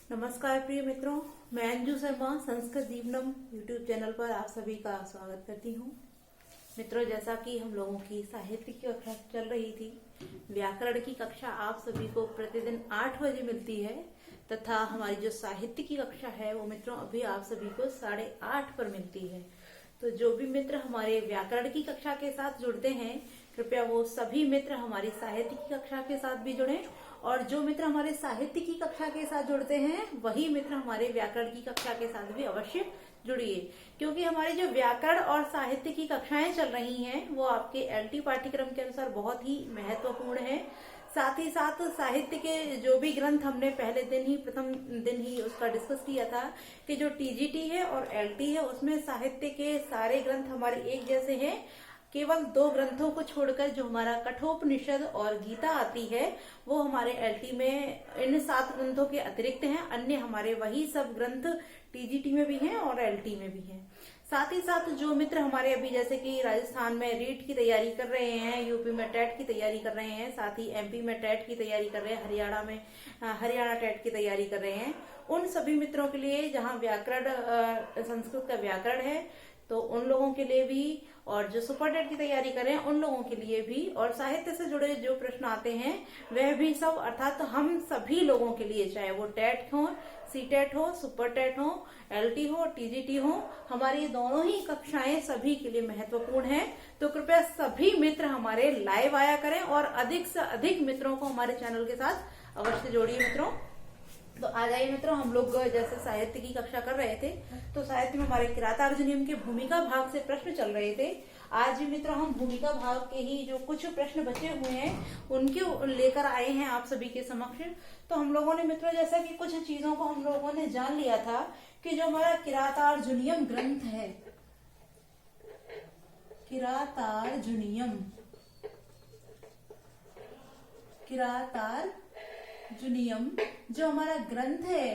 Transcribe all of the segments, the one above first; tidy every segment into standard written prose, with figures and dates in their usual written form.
नमस्कार प्रिय मित्रों, मैं अंजू शर्मा संस्कृत जीवनम यूट्यूब चैनल पर आप सभी का स्वागत करती हूँ। मित्रों, जैसा कि हम लोगों की साहित्य की कक्षा चल रही थी, व्याकरण की कक्षा आप सभी को प्रतिदिन 8 बजे मिलती है तथा हमारी जो साहित्य की कक्षा है वो मित्रों अभी आप सभी को 8:30 पर मिलती है। तो जो भी मित्र हमारे व्याकरण की कक्षा के साथ जुड़ते हैं, कृपया वो सभी मित्र हमारी साहित्य की कक्षा के साथ भी जुड़ें, और जो मित्र हमारे साहित्य की कक्षा के साथ जुड़ते हैं वही मित्र हमारे व्याकरण की कक्षा के साथ भी अवश्य जुड़िए, क्योंकि हमारी जो व्याकरण और साहित्य की कक्षाएं चल रही हैं वो आपके एलटी पाठ्यक्रम के अनुसार बहुत ही महत्वपूर्ण है। साथ ही साथ साहित्य के जो भी ग्रंथ हमने पहले प्रथम दिन ही उसका डिस्कस किया था कि जो टीजीटी है और एलटी है उसमें साहित्य के सारे ग्रंथ हमारे एक जैसे हैं। केवल 2 ग्रंथों को छोड़कर जो हमारा कठोपनिषद और गीता आती है वो हमारे एलटी में इन 7 ग्रंथों के अतिरिक्त हैं। अन्य हमारे वही सब ग्रंथ टीजीटी में भी हैं और एलटी में भी हैं। साथ ही साथ जो मित्र हमारे अभी जैसे कि राजस्थान में रीट की तैयारी कर रहे हैं, यूपी में टेट की तैयारी कर रहे हैं, साथ ही एमपी में टेट की तैयारी कर रहे हैं, हरियाणा टेट की तैयारी कर रहे हैं, उन सभी मित्रों के लिए जहाँ व्याकरण संस्कृत का व्याकरण है तो उन लोगों के लिए भी, और जो सुपर टेट की तैयारी कर रहे हैं उन लोगों के लिए भी, और साहित्य से जुड़े जो प्रश्न आते हैं वह भी सब, अर्थात हम सभी लोगों के लिए, चाहे वो टेट हो, सी टेट हो, सुपर टेट हो, एलटी हो, टीजीटी हो, हमारी ये दोनों ही कक्षाएं सभी के लिए महत्वपूर्ण हैं। तो कृपया सभी मित्र हमारे लाइव आया करें और अधिक से अधिक मित्रों को हमारे चैनल के साथ अवश्य जोड़िए मित्रों। तो आ जाइए मित्रों, हम लोग जैसे साहित्य की कक्षा कर रहे थे तो साहित्य में हमारे किरातार्जुनीयम के भूमिका भाग से प्रश्न चल रहे थे। आज भी मित्रों हम भूमिका भाग के ही जो कुछ प्रश्न बचे हुए हैं उनके लेकर आए हैं आप सभी के समक्ष। तो हम लोगों ने मित्रों जैसा कि कुछ चीजों को हम लोगों ने जान लिया था कि जो हमारा किरातार्जुनीयम ग्रंथ है, किरातार्जुनीयम जो हमारा ग्रंथ है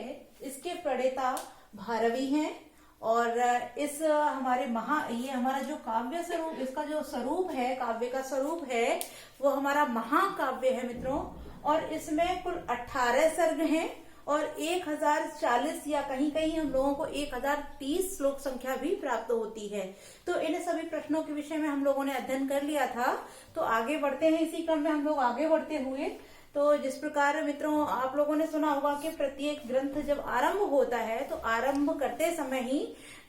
इसके प्रणेता भारवी हैं, और इस हमारे ये हमारा जो काव्य स्वरूप, इसका जो स्वरूप है, काव्य का स्वरूप है वो हमारा महाकाव्य है मित्रों। और इसमें कुल 18 सर्ग हैं और 1040 या कहीं कहीं हम लोगों को 1030 श्लोक संख्या भी प्राप्त होती है। तो इन सभी प्रश्नों के विषय में हम लोगों ने अध्ययन कर लिया था। तो आगे बढ़ते हैं, इसी क्रम में हम लोग आगे बढ़ते हुए, तो जिस प्रकार मित्रों आप लोगों ने सुना होगा कि प्रत्येक ग्रंथ जब आरंभ होता है तो आरंभ करते समय ही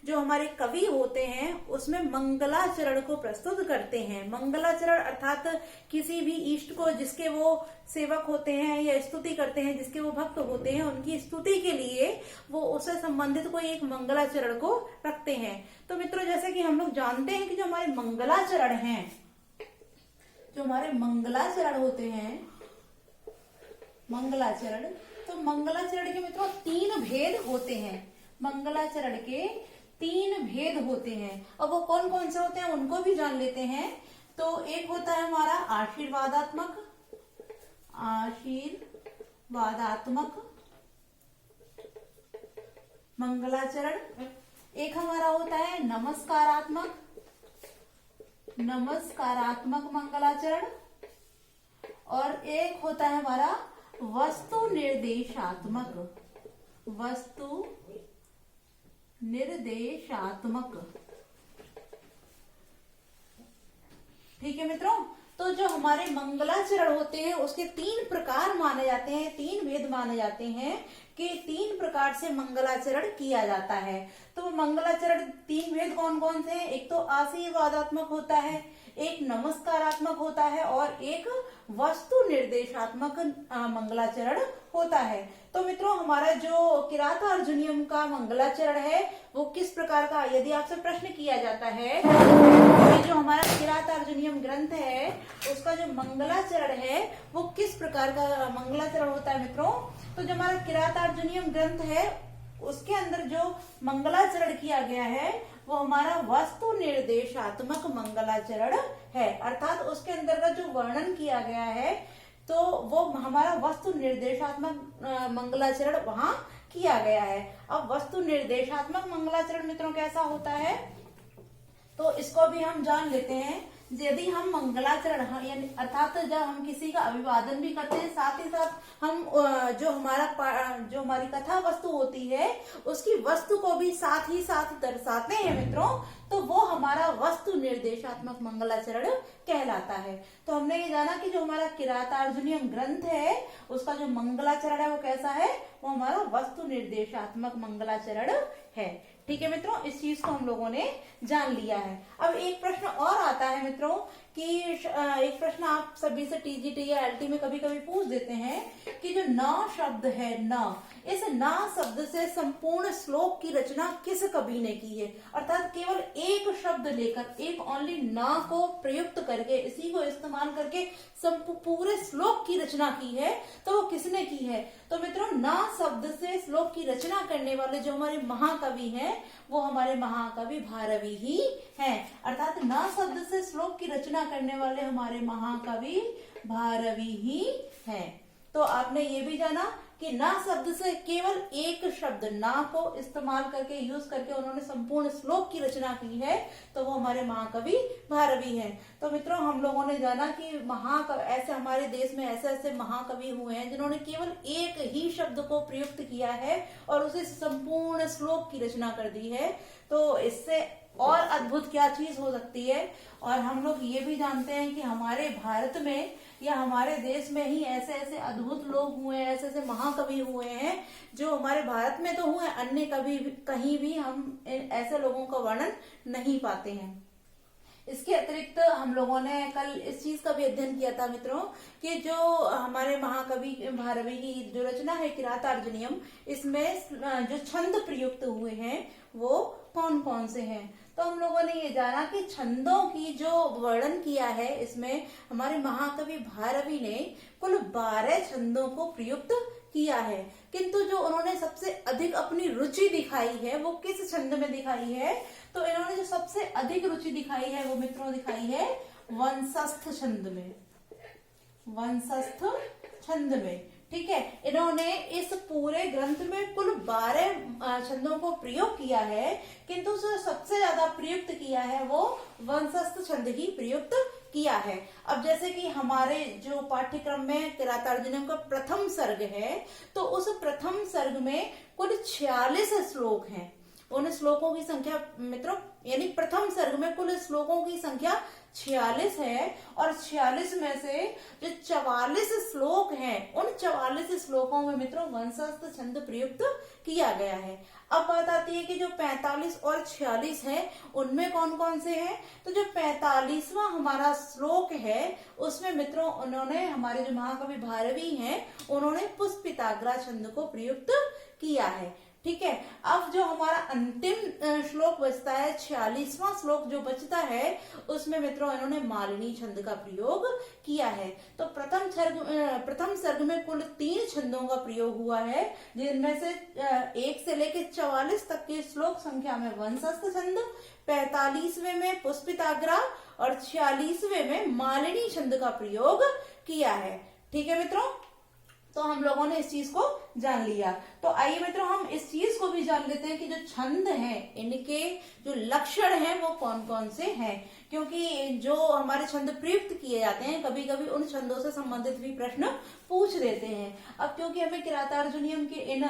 जो हमारे कवि होते हैं उसमें मंगलाचरण को प्रस्तुत करते हैं। मंगलाचरण अर्थात किसी भी इष्ट को जिसके वो सेवक होते हैं या स्तुति करते हैं, जिसके वो भक्त होते हैं, उनकी स्तुति के लिए वो उससे संबंधित कोई एक मंगलाचरण को रखते हैं। तो मित्रों जैसे कि हम लोग जानते हैं कि जो हमारे मंगलाचरण हैं, जो हमारे मंगलाचरण होते हैं, मंगलाचरण, तो मंगलाचरण के मित्रों 3 भेद होते हैं। मंगलाचरण के 3 भेद होते हैं, और वो कौन कौन से होते हैं उनको भी जान लेते हैं। तो एक होता है हमारा आशीर्वादात्मक मंगलाचरण, एक हमारा होता है नमस्कारात्मक मंगलाचरण, और एक होता है हमारा वस्तु निर्देशात्मक ठीक है मित्रों। तो जो हमारे मंगलाचरण होते हैं उसके 3 प्रकार माने जाते हैं, 3 भेद माने जाते हैं कि 3 प्रकार से मंगलाचरण किया जाता है। तो मंगलाचरण 3 भेद कौन कौन से हैं? एक तो आशीर्वादात्मक होता है, एक नमस्कारात्मक होता है, और एक वस्तु निर्देशात्मक मंगलाचरण होता है। तो मित्रों हमारा जो किरातार्जुनीयम का मंगलाचरण है वो किस प्रकार का, यदि आपसे प्रश्न किया जाता है तो जो हमारा किरातार्जुनीयम ग्रंथ है उसका जो मंगलाचरण है वो किस प्रकार का मंगलाचरण होता है मित्रों। तो जो हमारा किरातार्जुनीयम ग्रंथ है उसके अंदर जो मंगलाचरण किया गया है वो हमारा वस्तु निर्देशात्मक मंगलाचरण है, अर्थात उसके अंदर का जो वर्णन किया गया है तो वो हमारा वस्तु निर्देशात्मक मंगलाचरण वहां किया गया है। अब वस्तु निर्देशात्मक मंगलाचरण मित्रों कैसा होता है तो इसको भी हम जान लेते हैं। यदि हम मंगलाचरण यानी अर्थात जब हम किसी का अभिवादन भी करते हैं, साथ ही साथ हम जो हमारी कथा वस्तु होती है उसकी वस्तु को भी साथ ही साथ दर्शाते हैं मित्रों, तो वो हमारा वस्तु निर्देशात्मक मंगलाचरण कहलाता है। तो हमने ये जाना कि जो हमारा किरातार्जुनीयम ग्रंथ है उसका जो मंगलाचरण है वो कैसा है, वो हमारा वस्तु निर्देशात्मक मंगलाचरण है। ठीक है मित्रों, इस चीज को हम लोगों ने जान लिया है। अब एक प्रश्न और आता है मित्रों कि एक प्रश्न आप सभी से टीजीटी या एलटी में कभी कभी पूछ देते हैं कि जो न शब्द है, न, इस न शब्द से संपूर्ण श्लोक की रचना किस कवि ने की है, अर्थात केवल एक शब्द लेकर, एक ओनली न को प्रयुक्त करके, इसी को इस्तेमाल करके पूरे श्लोक की रचना की है, तो वो किसने की है। तो मित्रों, न शब्द से श्लोक की रचना करने वाले जो हमारे महाकवि हैं वो हमारे महाकवि भारवी ही हैं, अर्थात न शब्द से श्लोक की रचना करने वाले हमारे महाकवि भारवी ही हैं। तो आपने ये भी जाना कि ना शब्द से केवल एक शब्द ना को इस्तेमाल करके, यूज करके उन्होंने संपूर्ण श्लोक की रचना की है, तो वो हमारे महाकवि भारवी हैं। तो मित्रों, हम लोगों ने जाना कि महाकवि ऐसे हमारे देश में ऐसे ऐसे महाकवि हुए हैं जिन्होंने केवल एक ही शब्द को प्रयुक्त किया है और उसे संपूर्ण श्लोक की रचना कर दी है। तो इससे और अद्भुत क्या चीज हो सकती है। और हम लोग ये भी जानते हैं कि हमारे भारत में या हमारे देश में ही ऐसे ऐसे अद्भुत लोग हुए हैं, ऐसे ऐसे महाकवि हुए हैं जो हमारे भारत में तो हुए, अन्य कभी कहीं भी हम ऐसे लोगों का वर्णन नहीं पाते हैं। इसके अतिरिक्त हम लोगों ने कल इस चीज का भी अध्ययन किया था मित्रों कि जो हमारे महाकवि भारवी की जो रचना है किरातार्जुनीयम, इसमें जो छंद प्रयुक्त हुए हैं वो कौन कौन से हैं। तो हम लोगों ने ये जाना कि छंदों की जो वर्णन किया है इसमें हमारे महाकवि भारवी ने कुल 12 छंदों को प्रयुक्त किया है, किंतु जो उन्होंने सबसे अधिक अपनी रुचि दिखाई है वो किस छंद में दिखाई है। तो इन्होंने जो सबसे अधिक रुचि दिखाई है वो मित्रों दिखाई है वंशस्थ छंद में, वंशस्थ छंद में। ठीक है, इन्होंने इस पूरे ग्रंथ में कुल 12 छंदों को प्रयोग किया है, किंतु जो सबसे ज्यादा प्रयुक्त किया है वो वंशस्थ छंद ही प्रयुक्त किया है। अब जैसे कि हमारे जो पाठ्यक्रम में किरातार्जुनीयम का प्रथम सर्ग है, तो उस प्रथम सर्ग में कुल 46 श्लोक हैं। उन श्लोकों की संख्या मित्रों, यानी प्रथम सर्ग में कुल श्लोकों की संख्या 46 है और 46 में से जो 44 श्लोक हैं, उन 44 श्लोकों में मित्रों वंशस्थ छंद प्रयुक्त किया गया है। अब बात आती है कि जो 45 और 46 है उनमें कौन कौन से हैं। तो जो 45वां हमारा श्लोक है उसमें मित्रों उन्होंने, हमारे जो महाकवि भारवी हैं, उन्होंने पुष्पिताग्रा छंद को प्रयुक्त किया है। ठीक है, अब जो हमारा अंतिम श्लोक बचता है, 46वां श्लोक जो बचता है, उसमें मित्रों इन्होंने मालिनी छंद का प्रयोग किया है। तो प्रथम सर्ग में कुल 3 छंदों का प्रयोग हुआ है, जिनमें से 1 से लेकर 44 तक की श्लोक संख्या में वंशस्थ छंद, 45वें में पुष्पिताग्रा और 46वें में मालिनी छंद का प्रयोग किया है। ठीक है मित्रों, तो हम लोगों ने इस चीज को जान लिया। तो आइए मित्रों हम इस चीज को भी जान लेते हैं कि जो छंद हैं इनके जो लक्षण हैं वो कौन कौन से हैं, क्योंकि जो हमारे छंद प्रयुक्त किए जाते हैं कभी कभी उन छंदों से संबंधित भी प्रश्न पूछ देते हैं। अब क्योंकि हमें किरातार्जुनीयम के इन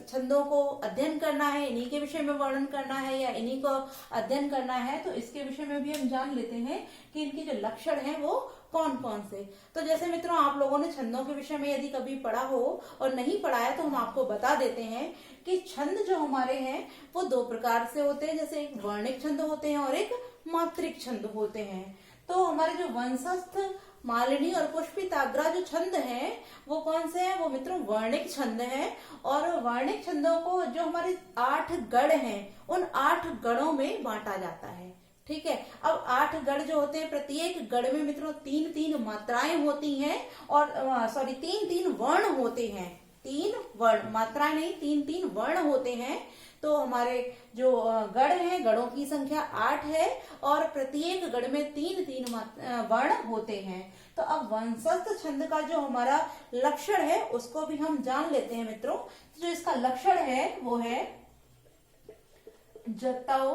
छंदों को अध्ययन करना है, इन्हीं के विषय में वर्णन करना है या इन्हीं को अध्ययन करना है, तो इसके विषय में भी हम जान लेते हैं कि इनके जो लक्षण हैं वो कौन कौन से। तो जैसे मित्रों आप लोगों ने छंदों के विषय में यदि कभी पढ़ा हो और नहीं पढ़ा है तो हम आपको बता देते हैं कि छंद जो हमारे हैं वो 2 प्रकार से होते हैं, जैसे एक वर्णिक छंद होते हैं और एक मात्रिक छंद होते हैं। तो हमारे जो वंशस्थ, मालिनी और पुष्पिताग्रा जो छंद हैं वो कौन से हैं, वो मित्रों वर्णिक छंद हैं। और वर्णिक छंदों को जो हमारे 8 गढ़ हैं उन 8 गढ़ों में बांटा जाता है। ठीक है, अब 8 गढ़ जो होते हैं, प्रत्येक गढ़ में मित्रों 3-3 मात्राएं होती हैं और 3-3 वर्ण होते हैं। 3 वर्ण, मात्राएं नहीं, 3-3 वर्ण होते हैं। तो हमारे जो गढ़ हैं, गढ़ों की संख्या 8 है और प्रत्येक गढ़ में 3-3 वर्ण होते हैं। तो अब वंशस्थ छंद का जो हमारा लक्षण है उसको भी हम जान लेते हैं मित्रों। तो जो इसका लक्षण है वो है जतौ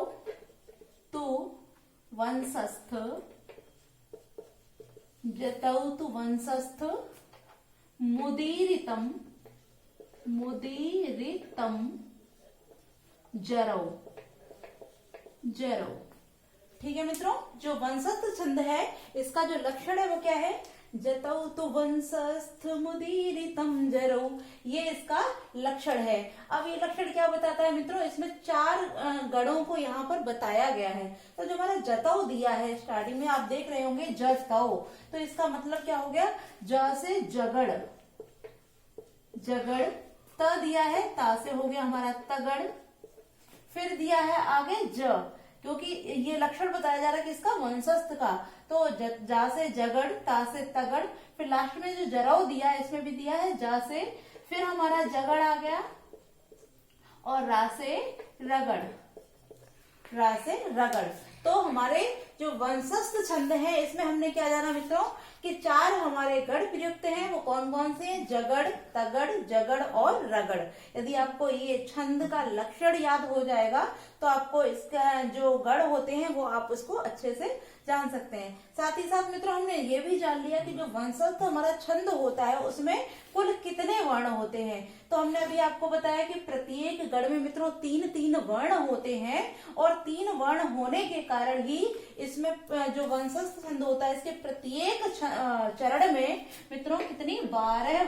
तु वंशस्थ जतौतु वंशस्थ मुदीरितम जरौ जरौ। ठीक है मित्रों, जो वंशस्थ छंद है इसका जो लक्षण है वो क्या है? जतौतु वंशस्थ मुदीरितम जरौ, ये इसका लक्षण है। अब ये लक्षण क्या बताता है मित्रों? इसमें 4 गणों को यहाँ पर बताया गया है। तो जो हमारा जतौ दिया है स्टार्टिंग में, आप देख रहे होंगे जतौ, तो इसका मतलब क्या हो गया? ज से जगड़, जगड़। त दिया है, ता से हो गया हमारा तगड़। फिर दिया है आगे ज, क्योंकि ये लक्षण बताया जा रहा है कि इसका वंशस्थ का, तो जा से जगड़, ता से तगड़। फिर लास्ट में जो जरौ दिया है इसमें भी दिया है जा से, फिर हमारा जगड़ आ गया और रा से रगड़, रा से रगड़। तो हमारे जो वंशस्थ छंद है इसमें हमने क्या जाना मित्रों कि 4 हमारे गढ़ प्रयुक्त हैं। वो कौन कौन से हैं? जगड़, तगड़, जगड़ और रगड़। यदि आपको ये छंद का लक्षण याद हो जाएगा तो आपको इसका जो गढ़ होते हैं वो आप उसको अच्छे से जान सकते हैं। साथ ही साथ मित्रों हमने ये भी जान लिया कि जो वंशस्थ हमारा छंद होता है उसमें कुल कितने वर्ण होते हैं। तो हमने अभी आपको बताया कि प्रत्येक गढ़ में मित्रों 3-3 वर्ण होते हैं, और 3 वर्ण होने के कारण ही इसमें जो वंशस्थ छंद होता है इसके प्रत्येक चरण में मित्रों कितनी 12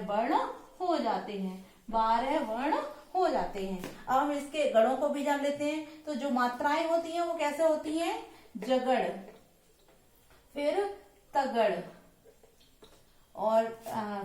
वर्ण हो जाते हैं, 12 वर्ण हो जाते हैं। अब हम इसके गणों को भी जान लेते हैं। तो जो मात्राएं होती हैं वो कैसे होती हैं? जगड़, फिर तगड़, और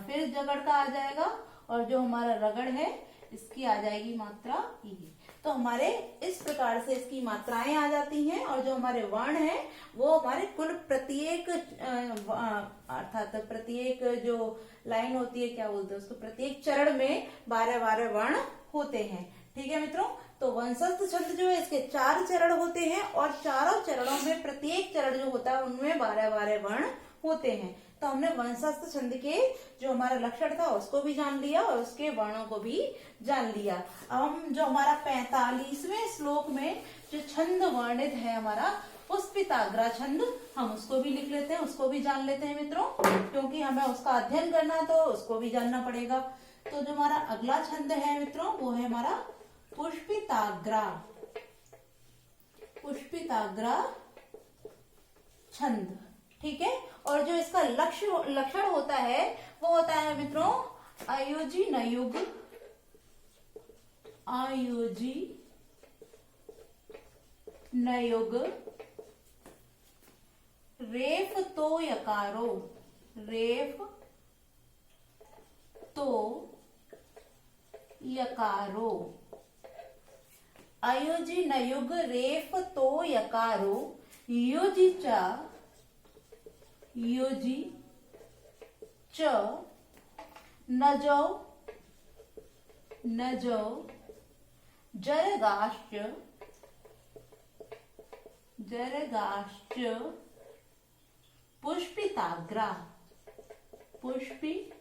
फिर जगड़ का आ जाएगा, और जो हमारा रगड़ है इसकी आ जाएगी मात्रा ई। तो हमारे इस प्रकार से इसकी मात्राएं आ जाती हैं, और जो हमारे वर्ण हैं वो हमारे कुल प्रत्येक अर्थात प्रत्येक जो लाइन होती है क्या बोलते हैं उसको, प्रत्येक चरण में 12 वर्ण होते हैं। ठीक है मित्रों, तो वंशस्थ छंद जो है इसके 4 चरण होते हैं, और चारों चरणों में प्रत्येक चरण जो होता है उनमें 12 वर्ण होते हैं। तो हमने वंशस्थ छंद के जो हमारा लक्षण था उसको भी जान लिया और उसके वर्णों को भी जान लिया। अब हम जो हमारा 45वें श्लोक में जो छंद वर्णित है हमारा पुष्पिताग्रा छंद, हम उसको भी लिख लेते हैं, उसको भी जान लेते हैं मित्रों, क्योंकि हमें उसका अध्ययन करना है तो उसको भी जानना पड़ेगा। तो जो हमारा अगला छंद है मित्रों वो है हमारा पुष्पिताग्रा, पुष्पिताग्रा छंद। ठीक है, और जो इसका लक्षण होता है वो होता है मित्रों आयोजी नयुग, आयोजी नयुग, रेफ तो यकारो, रेफ तो यकारो, अयोजी नयुग रेफ तो यकारो, योजी चा, योजी च, नजौ, नजौ, जरगाश्च, जरगाश्च, पुष्पिताग्रा, पुष्पिताग्रा।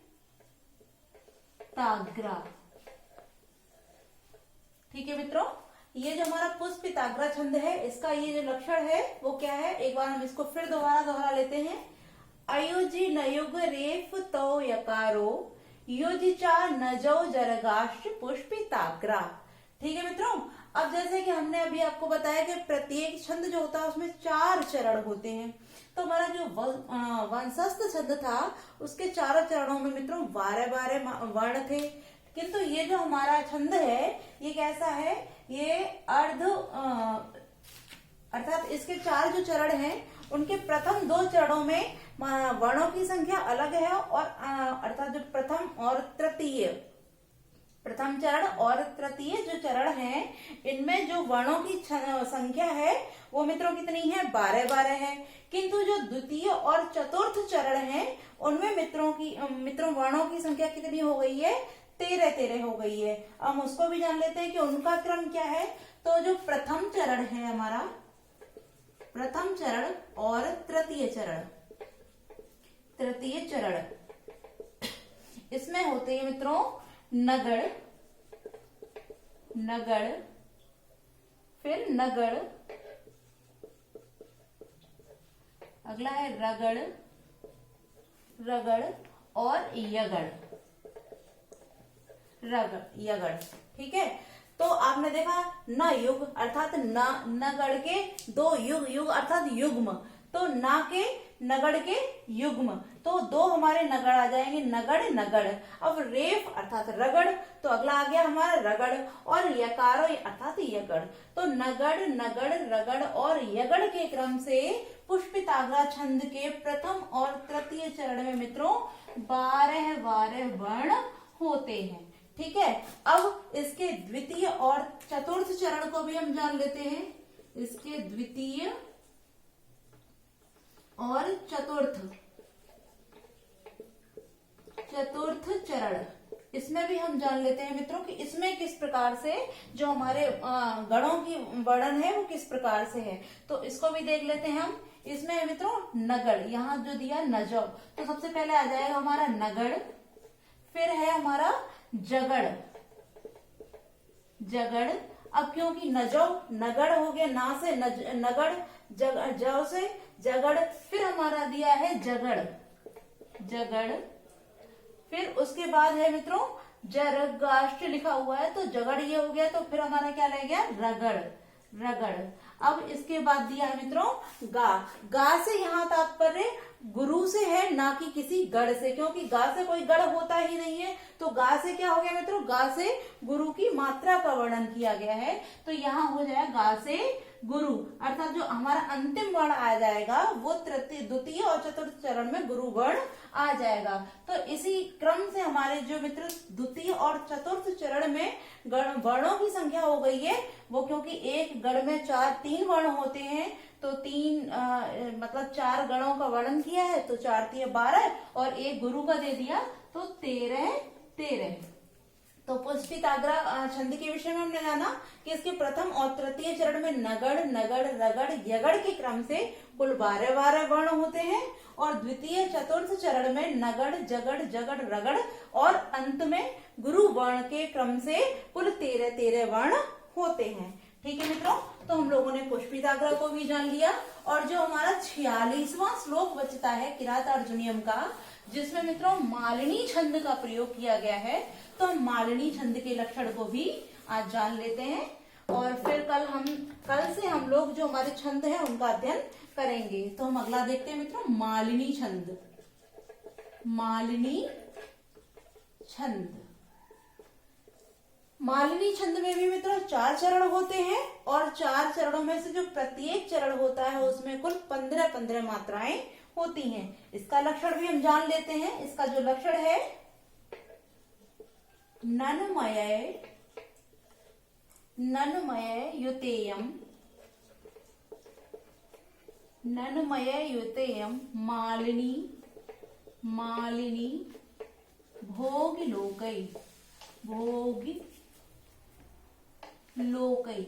ठीक है मित्रों, ये जो हमारा पुष्पिताग्रा छंद है इसका ये जो लक्षण है वो क्या है, एक बार हम इसको फिर दोहरा लेते हैं। अयोजी नयुग रेफ तो यकारो, योजिचा नजौ जरगाश्च पुष्पिताग्रा। ठीक है मित्रों, अब जैसे कि हमने अभी आपको बताया कि प्रत्येक छंद जो होता है उसमें 4 चरण होते हैं। तो हमारा जो वंशस्थ छंद था उसके 4 चरणों में मित्रों 12 वर्ण थे, किंतु ये जो हमारा छंद है ये कैसा है, ये अर्थात इसके 4 जो चरण हैं उनके प्रथम 2 चरणों में वर्णों की संख्या अलग है, और अर्थात जो प्रथम चरण और तृतीय जो चरण है इनमें जो वर्णों की संख्या है वो मित्रों कितनी है, 12 है। किंतु जो द्वितीय और चतुर्थ चरण है उनमें मित्रों वर्णों की संख्या कितनी हो गई है, 13 हो गई है। हम उसको भी जान लेते हैं कि उनका क्रम क्या है। तो जो प्रथम चरण है हमारा, प्रथम चरण और तृतीय चरण इसमें होते हैं मित्रों नगड़, नगड़, फिर नगड़, अगला है रगड़, रगड़ और यगड़, रगड़ यगड़। ठीक है, तो आपने देखा न युग अर्थात नगड़ के दो युग, युग अर्थात युग्म, तो ना के नगड़ के युग्म, तो दो हमारे नगड़ आ जाएंगे, नगड़ नगड़। अब रेफ अर्थात रगड़, तो अगला आ गया हमारा रगड़, और यकारो अर्थात यगड़। तो नगड़ नगड़ रगड़ और यगड़ के क्रम से पुष्पिताग्रा छंद के प्रथम और तृतीय चरण में मित्रों 12 वर्ण होते हैं। ठीक है, अब इसके द्वितीय और चतुर्थ चरण को भी हम जान लेते हैं। इसके द्वितीय और चतुर्थ चरण, इसमें भी हम जान लेते हैं मित्रों कि इसमें किस प्रकार से जो हमारे गणों की वर्णन है वो किस प्रकार से है। तो इसको भी देख लेते हैं हम। इसमें है मित्रों नगड़, यहाँ जो दिया नजौ, तो सबसे पहले आ जाएगा हमारा नगड़, फिर है हमारा जगड़, जगड़। अब क्योंकि नजौ नगड़ हो गया, ना से नगड़, जौ से जगड़, फिर हमारा दिया है जगड़, जगड़। फिर उसके बाद है मित्रों जरगाष्ट लिखा हुआ है, तो जगड़ ये हो गया, तो फिर हमारा क्या रह गया रगड़, रगड़। अब इसके बाद दिया है मित्रों गा, गा से यहाँ तात्पर्य गुरु से है, ना कि किसी गढ़ से, क्योंकि गा से कोई गढ़ होता ही नहीं है। तो गा से क्या हो गया मित्रों, गा से गुरु की मात्रा का वर्णन किया गया है, तो यहाँ हो जाएगा गा से गुरु, अर्थात जो हमारा अंतिम वर्ण आ जाएगा वो द्वितीय और चतुर्थ चरण में गुरु वर्ण आ जाएगा। तो इसी क्रम से हमारे जो मित्र द्वितीय और चतुर्थ चरण में वर्णों की संख्या हो गई है, वो क्योंकि एक गण में 3 वर्ण होते हैं, तो 3 मतलब 4 गणों का वर्णन किया है, तो 4 3 12 और एक गुरु का दे दिया, तो 13। तो पुष्पिताग्रा छंद के विषय में हमने जाना कि इसके प्रथम और तृतीय चरण में नगड़ नगड़ रगड़ यगड़ के क्रम से कुल 12 वर्ण होते हैं, और द्वितीय चतुर्थ चरण में नगड़ जगड़ जगड़ रगड़ और अंत में गुरु वर्ण के क्रम से कुल 13 वर्ण होते हैं। ठीक है मित्रों, तो हम लोगों ने पुष्पिताग्रा को भी जान लिया, और जो हमारा 46वां श्लोक बचता है किरात अर्जुनियम का, जिसमें मित्रों मालिनी छंद का प्रयोग किया गया है, तो हम मालिनी छंद के लक्षण को भी आज जान लेते हैं, और फिर कल से हम लोग जो हमारे छंद है उनका अध्ययन करेंगे। तो हम अगला देखते हैं मित्रों मालिनी छंद, मालिनी छंद। मालिनी छंद में भी मित्रों 4 चरण होते हैं, और 4 चरणों में से जो प्रत्येक चरण होता है उसमें कुल 15 मात्राएं होती हैं। इसका लक्षण भी हम जान लेते हैं। इसका जो लक्षण है नन्मय युतेयम, नन्मय युतेयम मालिनी, मालिनी भोग लोकै, भोग लोकै।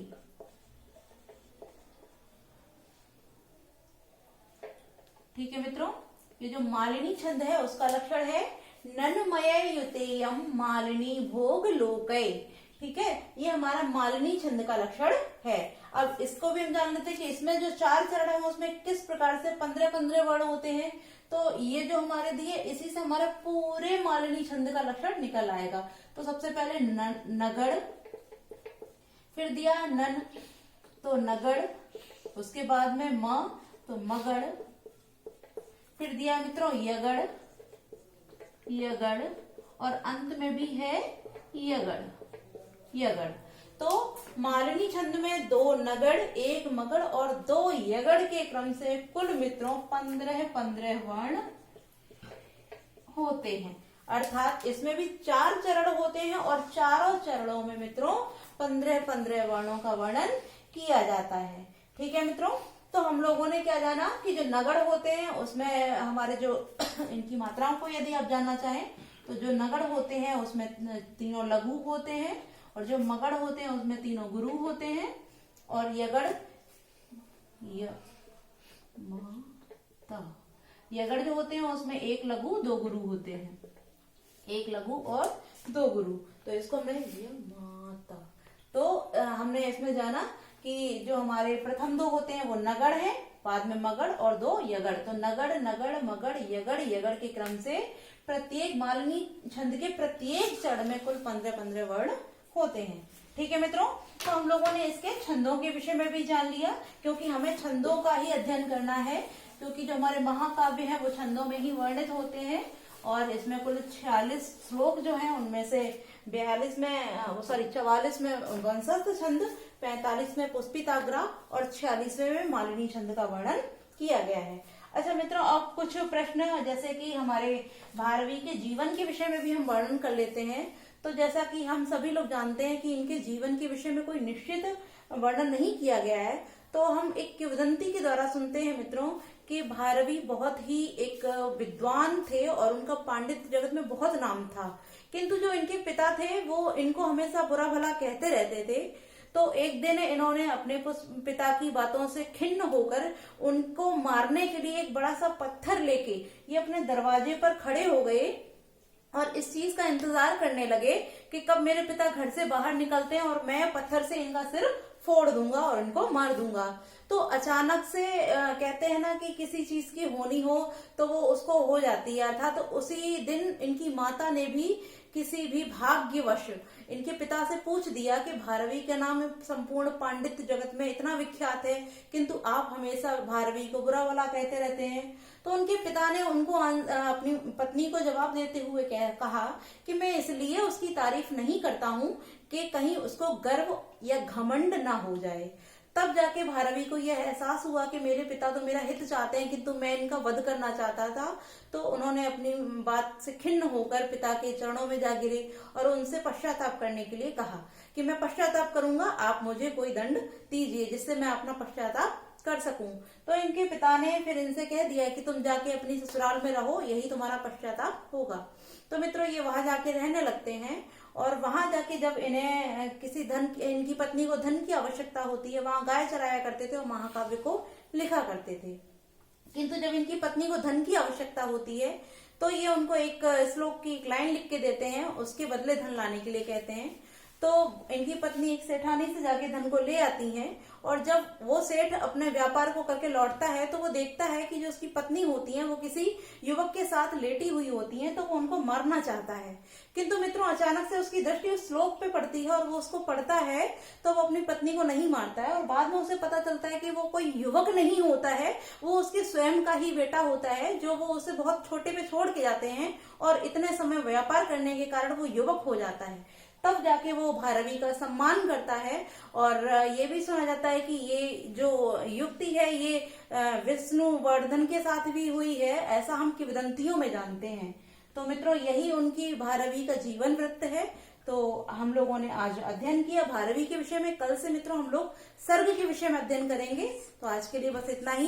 ठीक है मित्रों, ये जो मालिनी छंद है उसका लक्षण है नन्मय युतेयम मालिनी भोग लोकै। ठीक है, ये हमारा मालिनी छंद का लक्षण है। अब इसको भी हम जान लेते हैं कि इसमें जो 4 चरण है उसमें किस प्रकार से 15 वर्ण होते हैं। तो ये जो हमारे दिए, इसी से हमारा पूरे मालिनी छंद का लक्षण निकल आएगा। तो सबसे पहले नगड़, फिर दिया नन, तो नगड़, उसके बाद में म, तो मगड़, फिर दिया मित्रों यगड़, यगड़, और अंत में भी है यगड़, यगड़। तो मालिनी छंद में 2 नगड़ 1 मगड़ और 2 यगड़ के क्रम से कुल मित्रों 15 वर्ण होते हैं, अर्थात इसमें भी 4 चरण होते हैं, और चारों चरणों में मित्रों 15 वर्णों का वर्णन किया जाता है। ठीक है मित्रों, तो हम लोगों ने क्या जाना कि जो नगड़ होते हैं उसमें हमारे जो इनकी मात्राओं को यदि आप जानना चाहें, तो जो नगड़ होते हैं उसमें 3 लघु होते हैं, और जो मगड़ होते हैं उसमें 3 गुरु होते हैं, और यगड़ यगड़ जो होते हैं उसमें 1 लघु 2 गुरु होते हैं, 1 लघु और 2 गुरु। तो इसको हमने माता, तो हमने इसमें जाना कि जो हमारे प्रथम 2 होते हैं वो नगड़ है, बाद में मगड़ और 2 यगड़। तो नगड़, नगड़, मगड़, यगड़, यगड़ के क्रम से प्रत्येक मालनी छंद के प्रत्येक चढ़ में कुल 15-15 वर्ण होते हैं। ठीक है मित्रों, तो हम लोगों ने इसके छंदों के विषय में भी जान लिया, क्योंकि हमें छंदों का ही अध्ययन करना है, क्योंकि जो हमारे महाकाव्य है वो छंदों में ही वर्णित होते हैं। और इसमें कुल 46 श्लोक जो हैं, उनमें से 44 में वंशस्थ छंद, 45 में पुष्पिताग्रा और 46वें में मालिनी छंद का वर्णन किया गया है। अच्छा मित्रों, अब कुछ प्रश्न जैसे कि हमारे भारवी के जीवन के विषय में भी हम वर्णन कर लेते हैं। तो जैसा कि हम सभी लोग जानते हैं कि इनके जीवन के विषय में कोई निश्चित वर्णन नहीं किया गया है, तो हम एक किंवदंती के द्वारा सुनते हैं मित्रों कि भारवी बहुत ही एक विद्वान थे और उनका पांडित्य जगत में बहुत नाम था, किंतु जो इनके पिता थे वो इनको हमेशा बुरा भला कहते रहते थे। तो एक दिन इन्होंने अपने पिता की बातों से खिन्न होकर उनको मारने के लिए एक बड़ा सा पत्थर लेके ये अपने दरवाजे पर खड़े हो गए और इस चीज का इंतजार करने लगे कि कब मेरे पिता घर से बाहर निकलते हैं और मैं पत्थर से इनका सिर फोड़ दूंगा और इनको मार दूंगा। तो अचानक से कहते हैं ना कि किसी चीज की होनी हो तो वो उसको हो जाती है। अर्थात तो उसी दिन इनकी माता ने भी किसी भी भाग्यवश इनके पिता से पूछ दिया कि भारवी का नाम संपूर्ण पांडित्य जगत में इतना विख्यात है, किंतु आप हमेशा भारवी को बुरा भला कहते रहते हैं। तो उनके पिता ने उनको अपनी पत्नी को जवाब देते हुए कहा कि मैं इसलिए उसकी तारीफ नहीं करता हूँ कि कहीं उसको गर्व या घमंड ना हो जाए। तब जाके भारवी को यह एहसास हुआ कि मेरे पिता तो मेरा हित चाहते हैं, किंतु मैं इनका वध करना चाहता था। तो उन्होंने अपनी बात से खिन्न होकर पिता के चरणों में जा गिरे और उनसे पश्चाताप करने के लिए कहा कि मैं पश्चाताप करूंगा, आप मुझे कोई दंड दीजिए जिससे मैं अपना पश्चाताप कर सकूं। तो इनके पिता ने फिर इनसे कह दिया कि तुम जाके अपनी ससुराल में रहो, यही तुम्हारा पश्चाताप होगा। तो मित्रों, ये वहां जाके रहने लगते हैं और वहां जाके जब इन्हें इनकी पत्नी को धन की आवश्यकता होती है, वहां गाय चराया करते थे और महाकाव्य को लिखा करते थे। किंतु जब इनकी पत्नी को धन की आवश्यकता होती है तो ये उनको एक श्लोक की एक लाइन लिख के देते हैं, उसके बदले धन लाने के लिए कहते हैं। तो इनकी पत्नी एक सेठानी से जाके धन को ले आती है और जब वो सेठ अपने व्यापार को करके लौटता है तो वो देखता है कि जो उसकी पत्नी होती है वो किसी युवक के साथ लेटी हुई होती है, तो वो उनको मारना चाहता है। किंतु मित्रों, अचानक से उसकी दृष्टि उस श्लोक पे पड़ती है और वो उसको पढ़ता है, तो वो अपनी पत्नी को नहीं मारता है। और बाद में उसे पता चलता है कि वो कोई युवक नहीं होता है, वो उसके स्वयं का ही बेटा होता है, जो वो उसे बहुत छोटे पे छोड़ के जाते हैं और इतने समय व्यापार करने के कारण वो युवक हो जाता है। तब जाके वो भारवी का सम्मान करता है और ये भी सुना जाता है कि ये जो युक्ति है ये विष्णुवर्धन के साथ भी हुई है, ऐसा हम किंवदंतियों में जानते हैं। तो मित्रों, यही उनकी भारवी का जीवन वृत्त है। तो हम लोगों ने आज अध्ययन किया भारवी के विषय में। कल से मित्रों हम लोग सर्ग के विषय में अध्ययन करेंगे। तो आज के लिए बस इतना ही।